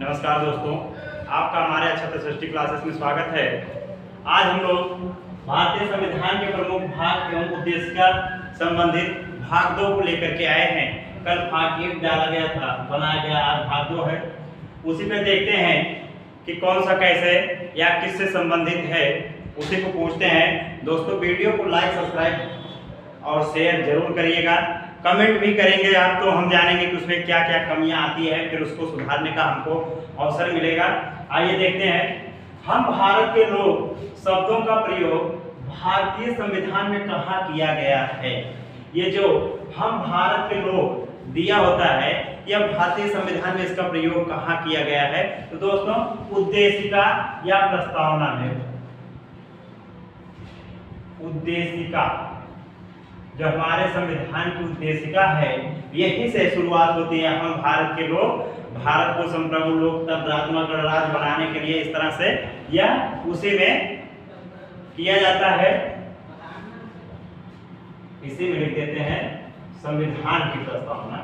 नमस्कार दोस्तों, आपका हमारे अच्छा सृष्टि क्लासेस में स्वागत है। आज हम लोग भारतीय संविधान के प्रमुख भाग एवं उद्देश्य का संबंधित भाग 2 को लेकर के आए हैं। कल भाग 1 डाला गया था, बनाया गया, आज भाग 2 है। उसी में देखते हैं कि कौन सा कैसे या किससे संबंधित है, उसी को पूछते हैं। दोस्तों, वीडियो को लाइक, सब्सक्राइब और शेयर जरूर करिएगा। कमेंट भी करेंगे आप तो हम जानेंगे कि उसमें क्या क्या कमियां आती है, फिर उसको सुधारने का हमको अवसर मिलेगा। आइए देखते हैं, हम भारत के लोग शब्दों का प्रयोग भारतीय संविधान में कहाँ किया गया है। ये जो हम भारत के लोग दिया होता है, यह भारतीय संविधान में इसका प्रयोग कहाँ किया गया है। तो दोस्तों, उद्देशिका या प्रस्तावना में, उद्देशिका जो हमारे संविधान की उद्देशिका है, यही से शुरुआत होती है। हम भारत के लोग भारत को संप्रभु लोकतंत्रात्मक गणराज्य बनाने के लिए इस तरह से या उसी में किया जाता है। इसी में लिख देते हैं संविधान की प्रस्तावना।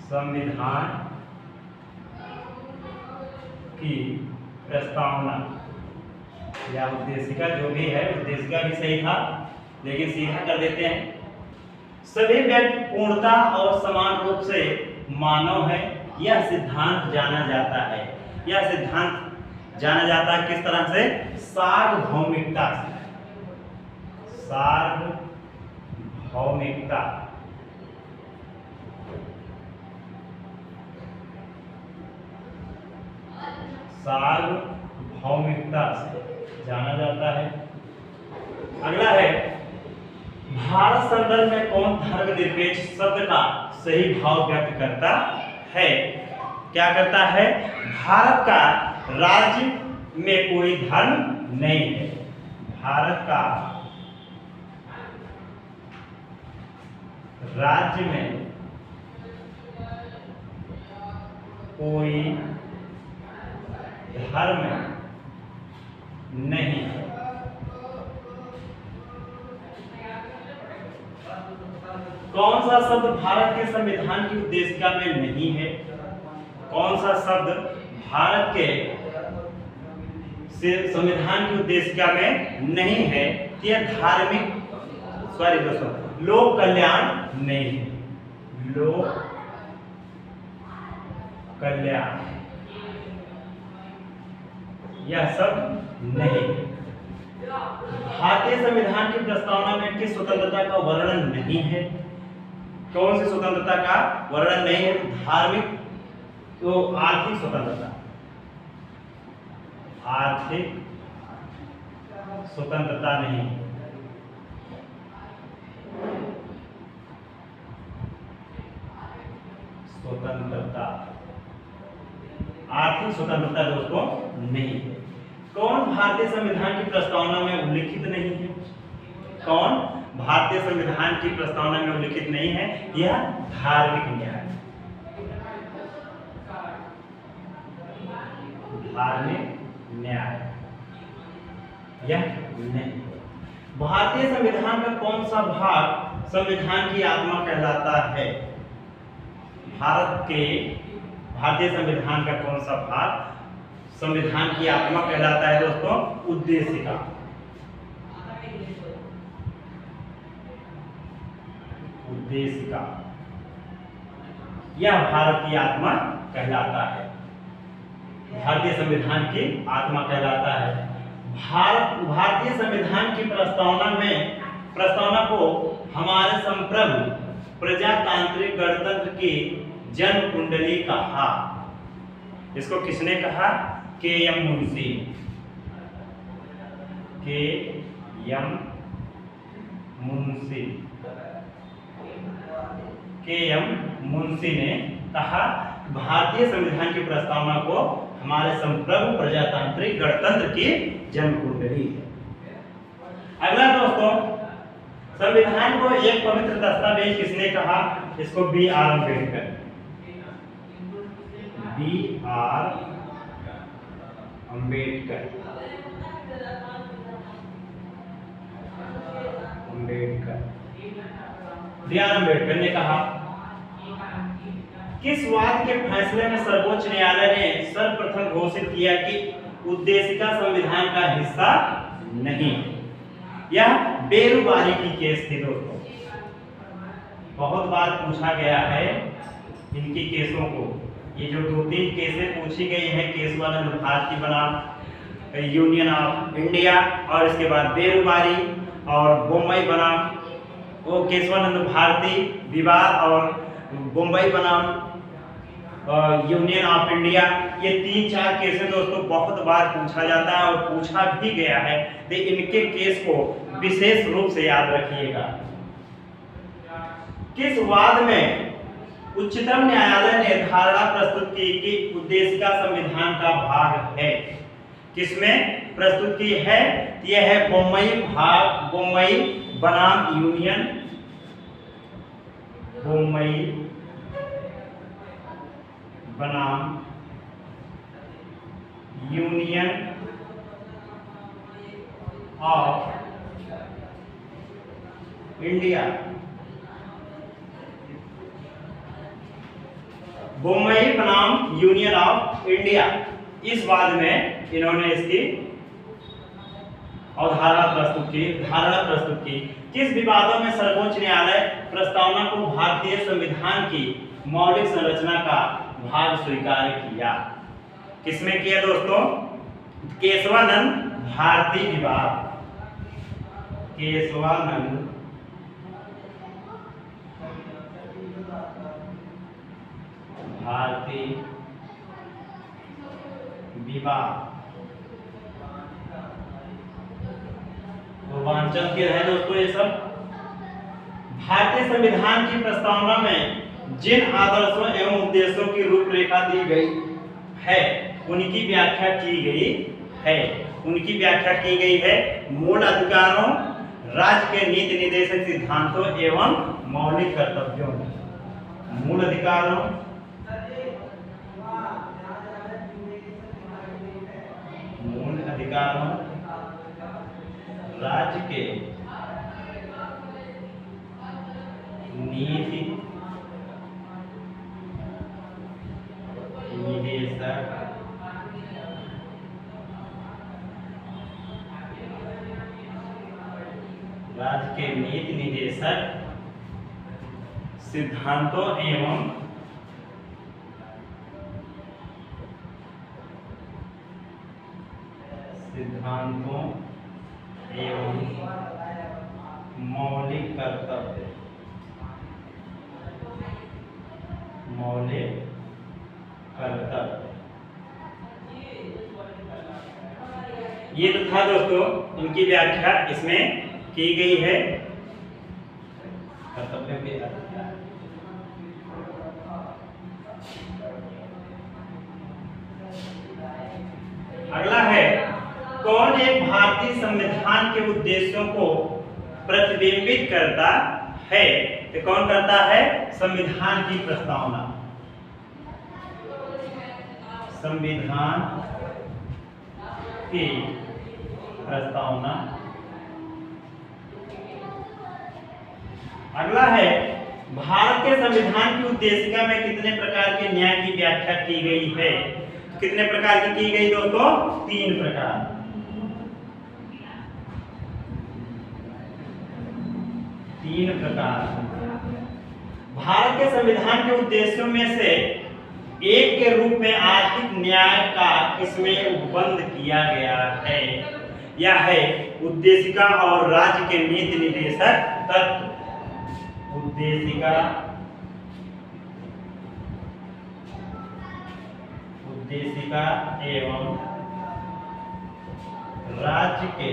संविधान की प्रस्तावना या उद्देशिका, जो भी है, उद्देशिका भी सही था लेकिन सीधा कर देते हैं। सभी व्यक्ति पूर्णता और समान रूप से मानव है, यह सिद्धांत जाना जाता है। यह सिद्धांत जाना जाता है किस तरह से? सार्वभौमिकता से। सार्वभौमिकता, सार्वभौमिकता से जाना जाता है। अगला है, भारत संदर्भ में कौन धर्मनिरपेक्ष शब्द का सही भाव व्यक्त करता है? क्या करता है? भारत का राज्य में कोई धर्म नहीं है। भारत का राज्य में कोई धर्म नहीं है। कौन सा शब्द भारत के संविधान की उद्देशिका में नहीं है? कौन सा शब्द भारत के संविधान की उद्देशिका में नहीं है? यह लोक कल्याण नहीं है। लोक कल्याण यह शब्द नहीं है। भारतीय संविधान की प्रस्तावना में किस स्वतंत्रता का वर्णन नहीं है? कौन सी स्वतंत्रता का वर्णन नहीं है? धार्मिक तो आर्थिक स्वतंत्रता, आर्थिक स्वतंत्रता नहीं। स्वतंत्रता, आर्थिक स्वतंत्रता दोस्तों नहीं है। कौन भारतीय संविधान की प्रस्तावना में उल्लिखित नहीं है? कौन भारतीय संविधान की प्रस्तावना में उल्लिखित नहीं है? यह धार्मिक न्याय। धार्मिक न्याय यह नहीं। भारतीय संविधान का कौन सा भाग संविधान की आत्मा कहलाता है? भारतीय संविधान का कौन सा भाग संविधान की आत्मा कहलाता है दोस्तों? उद्देशिका। उद्देशिका यह भारत की आत्मा कहलाता है, भारतीय संविधान की आत्मा कहलाता है। भारतीय संविधान की प्रस्तावना को हमारे संप्रभु प्रजातांत्रिक गणतंत्र की जन्म कुंडली कहा। इसको किसने कहा? KM. Munshi. KM. Munshi. KM. Munshi ने कहा भारतीय संविधान की प्रस्तावना को हमारे संप्रभु प्रजातांत्रिक गणतंत्र की जन्म कुंडली है। अगला दोस्तों, संविधान को एक पवित्र दस्तावेज किसने कहा? इसको B R. Ambedkar. B R. Ambedkar. B R. Ambedkar ने कहा किस वाद के फैसले में सर्वोच्च न्यायालय ने सर्वप्रथम घोषित किया कि उद्देशिका संविधान का हिस्सा नहीं? यह बेरुबारी की केस थी दोस्तों। बहुत बार पूछा गया है इनकी केसों को। ये जो 2-3 केसें पूछी गई है, केशवानंद भारती बनाम यूनियन ऑफ इंडिया, और इसके बाद बेरुबारी और बम्बई बनाम वो केशवानंद भारती विवाद और बम्बई बनाम यूनियन ऑफ इंडिया, ये 3-4 केसें दोस्तों बहुत बार पूछा जाता है और पूछा भी गया है। तो इनके केस को विशेष रूप से याद रखिएगा। किस वाद में उच्चतम न्यायालय ने धारणा प्रस्तुत की कि उद्देशिका संविधान का भाग है? किसमें प्रस्तुत की है? यह है बम्बई बनाम यूनियन, बम्बई बनाम यूनियन ऑफ इंडिया। बम्बई बनाम यूनियन ऑफ इंडिया, इस वाद में इन्होंने इसकी अवधारणा प्रस्तुत की। किस विवादों में सर्वोच्च न्यायालय प्रस्तावना को भारतीय संविधान की मौलिक संरचना का भाग स्वीकार किया? किसमें किया दोस्तों? केशवानंद भारती विवाद, केशवानंद भारती विवाद। रोमांचक के है दोस्तों ये सब। भारतीय संविधान की प्रस्तावना में जिन आदर्शों एवं उद्देश्यों की रूपरेखा दी गई है उनकी व्याख्या की गई है मूल अधिकारों, राज्य के नीति निर्देशक सिद्धांतों एवं मौलिक कर्तव्यों। मूल अधिकारों, राज्य के नीति निदेशक सिद्धांतों एवं मौलिक कर्तव्य। ये तो था दोस्तों, इनकी व्याख्या इसमें की गई है। कर्तव्य के अगला है, कौन एक भारतीय संविधान के उद्देश्यों को प्रतिबिंबित करता है? तो कौन करता है? संविधान की प्रस्तावना। संविधान की प्रस्तावना। अगला है, भारत के संविधान की उद्देशिका में कितने प्रकार के न्याय की व्याख्या की गई है? कितने प्रकार की गई दोस्तों? 3 प्रकार। भारत के संविधान के उद्देश्यों में से एक के रूप में आर्थिक न्याय का किसमें उपबंध किया गया है? यह है उद्देशिका और राज्य के नीति निर्देशक तत्व। उद्देशिका एवं राज्य के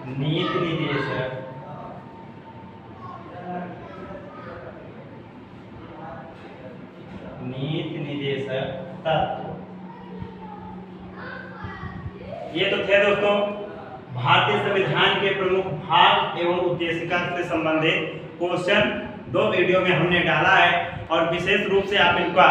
नीति निर्देशक तत्व। ये तो थे दोस्तों भारतीय संविधान के प्रमुख भाग एवं उद्देशिका से संबंधित क्वेश्चन 2 वीडियो में हमने डाला है, और विशेष रूप से आप इनका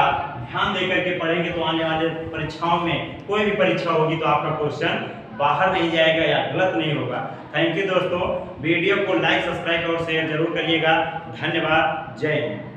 ध्यान देकर के पढ़ेंगे तो आने वाले परीक्षाओं में, कोई भी परीक्षा होगी तो आपका क्वेश्चन बाहर नहीं जाएगा या गलत नहीं होगा। थैंक यू दोस्तों, वीडियो को लाइक, सब्सक्राइब और शेयर जरूर करिएगा। धन्यवाद। जय हिंद।